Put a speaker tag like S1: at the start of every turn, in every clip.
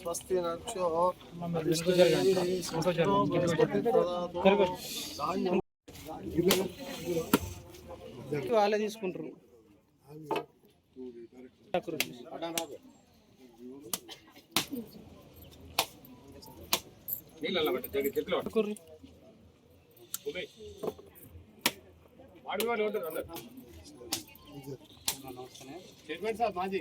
S1: స్వస్తి నక్షో వాళ్ళే తీసుకుంటారు. మాజీ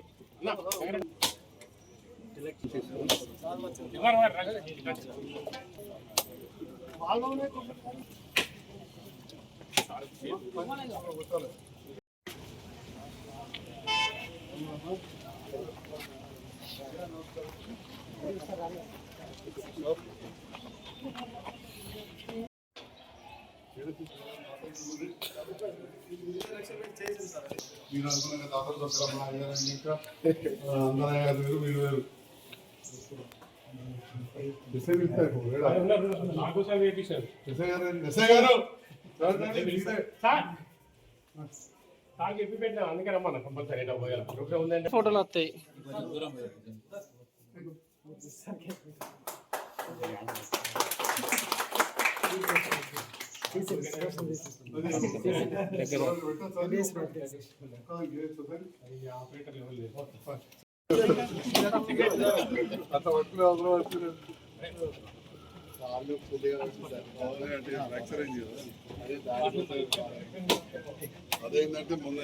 S1: మీరు అనుకున్న దాదాపు ఇంకా 5,000 మీరు అందుకే రమ్మన్నా కంపల్సరీ ఫోటోలు వస్తాయి. అదేంటంటే మొన్న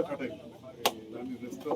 S1: కట్ అయింది దాన్ని రెస్ట్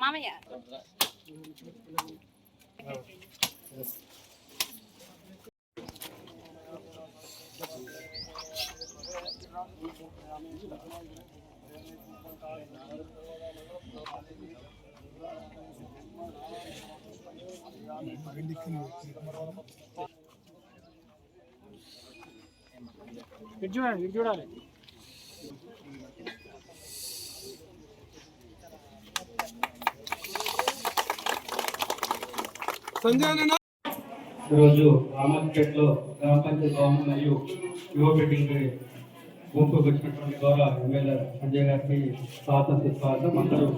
S2: మామయ్య
S1: చూడాలి.
S3: ఈరోజు రామాపేటలో గ్రామ పంచాయతీ భవనం మరియు యువ బిల్డింగ్ గుంపుకు వచ్చినటువంటి గౌరవ ఎమ్మెల్యే సంజయ్ గారికి స్వాగతం. అందరూ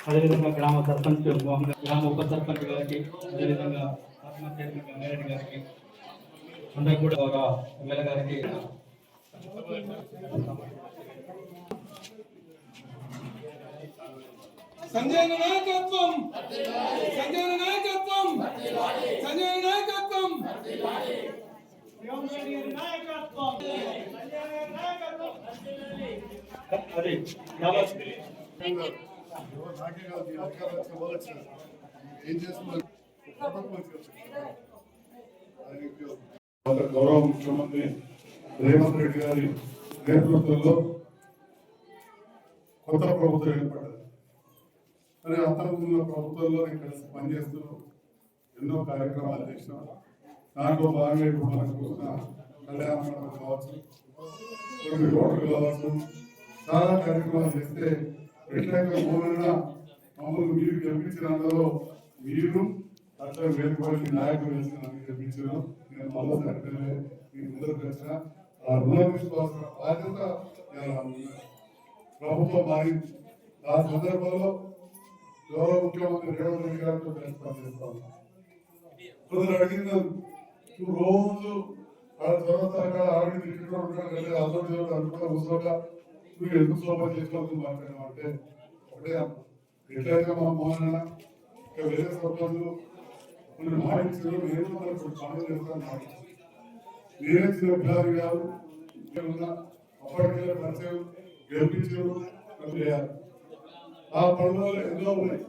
S3: అదేవిధంగా గ్రామ సర్పంచ్ మోహన్, గ్రామ ఉప సర్పంచ్ గారికి, అదేవిధంగా ఆత్మ చైర్మన్ గంగారెడ్డి గారికి, అందరూ కూడా గౌరవ ఎమ్మెల్యే గారికి
S1: సంజయ్ నాయకత్వం, సంజయ్ నాయకత్వం, సంజయ్ నాయకత్వం, గౌరవ ముఖ్యమంత్రి రేవంత్ రెడ్డి గారి నేతృత్వంలో కొత్త ప్రభుత్వం ఏర్పడ్డది. మరి అంతకుముందు ప్రభుత్వంలో నేను కలిసి పనిచేస్తూ ఎన్నో కార్యక్రమాలు చేసినాం. దాంట్లో భాగంగా ఇప్పుడు మనకు చూసిన కళ్యాణ మండపం కావచ్చు, కొన్ని రోడ్లు కావచ్చు, చాలా కార్యక్రమాలు చేస్తే ఎట్లయితే మూలన మమ్మల్ని మీరు గెలిపించినందులో మీరు అట్లా వేరుకోవాలి నాయకులు వేసిన గెలిపించారు. నేను మరోసారి మీ ముందరకు వచ్చిన ఆ రుణం తీసుకోవాల్సిన బాధ్యత ప్రభుత్వం మారింది. ఆ సందర్భంలో గౌరవ ముఖ్యమంత్రి రేవంత్ రెడ్డి గారితో కలిసి పనిచేస్తాం. కొందరు అడిగిన రోజు ఆవిడ తిట్టుకుంటూ అనుకున్న ముసలోగా నువ్వు ఎందుకు శోభ చేసుకోవచ్చు మాట్లాడడం అంటే ఒకటే, ఎట్లయితే మా మోహన్ ఇక వేరే సర్పంచులు కొన్ని మాటించారు, నేను మనకు కొన్ని పనులు చేస్తాను మాటించాను. నేనే చిన్న పిల్లలు కాదు, అప్పటికే పరిచయం గెలిపించారు చేయాలి. ఆ పనులలో ఎన్నో ఉన్నాయి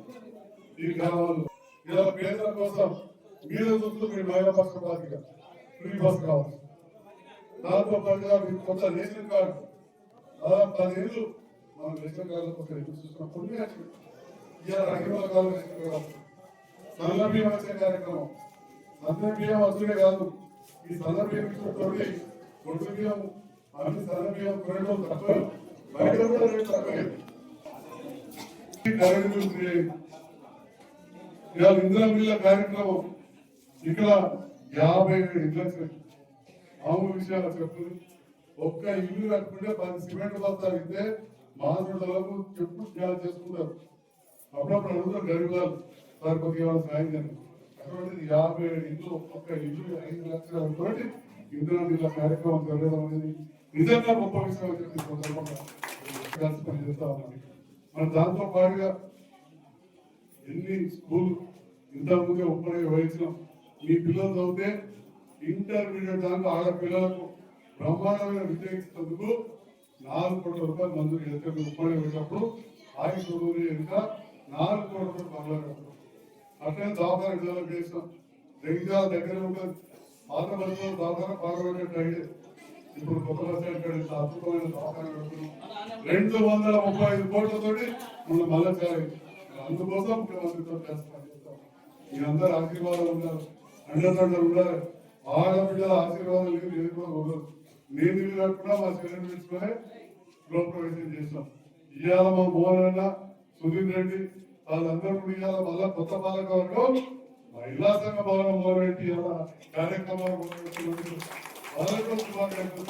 S1: ఈ గ్రామాల్లో. ఇలా పేదల కోసం మీరు చూస్తూ మీరు మహిళా పక్షపాతిగా ఫ్రీ బస్ కావచ్చు. దాంతో పాటుగా మీకు కొంత రేషన్ కార్డు దాదాపు 10 ఏళ్ళు మనం రేషన్ కార్డు కోసం ఎదురు చూస్తున్నాం. కొన్ని ఇలా రకరకాల రేషన్ కార్డు సన్న బియ్యం వచ్చే కార్యక్రమం. సన్న బియ్యం వచ్చే కాదు, ఈ సన్న బియ్యం ఇచ్చినటువంటి గొడ్డు బియ్యం అన్ని సన్న బియ్యం కొనడం తక్కువ, బయట కూడా రేటు తక్కువ. ఇవాళ ఇందిరా మిల్ల కార్యక్రమం ఇక్కడ 57 ఇళ్ళు మామూలు విషయాలు చెప్తుంది. ఒక్క ఇల్లు కట్టుకుంటే 10 సిమెంట్ బస్తాలు ఇస్తే మానవులకు చెప్పు త్యాగం చేసుకుంటారు. అప్పుడప్పుడు అడుగుతారు గరీబాలు సార్ కొద్దిగా సాయం చేయండి. అటువంటిది 57 ఇల్లు, ఒక్కొక్క ఇల్లు 5 లక్షల తోటి ఇందిరా మిల్ల కార్యక్రమం జరగడం అనేది నిజంగా గొప్ప విషయం అని చెప్పి సందర్భంగా కలిసి పనిచేస్తా ఉన్నాం. మన దాంతో పాటుగా ఎన్ని స్కూల్ ఇంతకుముందే ఒప్పని వహించినాం. మీ పిల్లలు చదివితే ఇంటర్మీడియట్ దాకా ఆడపిల్లలకు బ్రహ్మాండమైన విద్య ఇచ్చినందుకు 4 కోట్ల రూపాయలు మంజూరు చేస్తే ఒప్పని వెళ్ళినప్పుడు ఆయుష్ చదువుని ఇంకా 4 కోట్ల రూపాయలు బంగ్లా కట్టారు. అట్లనే దవాఖాన డెవలప్ చేసినాం. దగ్గర దగ్గర ఉంటుంది. పాత బస్సులో దవాఖాన పాల్గొనే అయ్యేది. ఇప్పుడు కొత్త బస్ స్టాండ్ అద్భుతమైన దవాఖాన కడుతున్నాం. 235 కోట్లతోటి మన మళ్ళా చేయాలి. అందుకోసం ముఖ్యమంత్రితో చేస్తాం. మీరందరూ ఆశీర్వాదాలు ఉన్నారు, అండదండలు ఉన్నారు. ఆడపిల్లల ఆశీర్వాదాలు లేదు, నేను కూడా ఉండదు. నేను ఇల్లు కట్టుకున్నా మా చెల్లెలు తీసుకునే గృహప్రవేశం చేస్తాం. ఇవాళ మా మోహన్ అన్న, సుధీర్ రెడ్డి వాళ్ళందరూ కూడా ఇవాళ మళ్ళా కొత్త పాలకవర్గం మహిళా సంఘ భవనం మొదలుపెట్టి కార్యక్రమాలు మొదలుపెట్టి వాళ్ళతో శుభాకాంక్షలు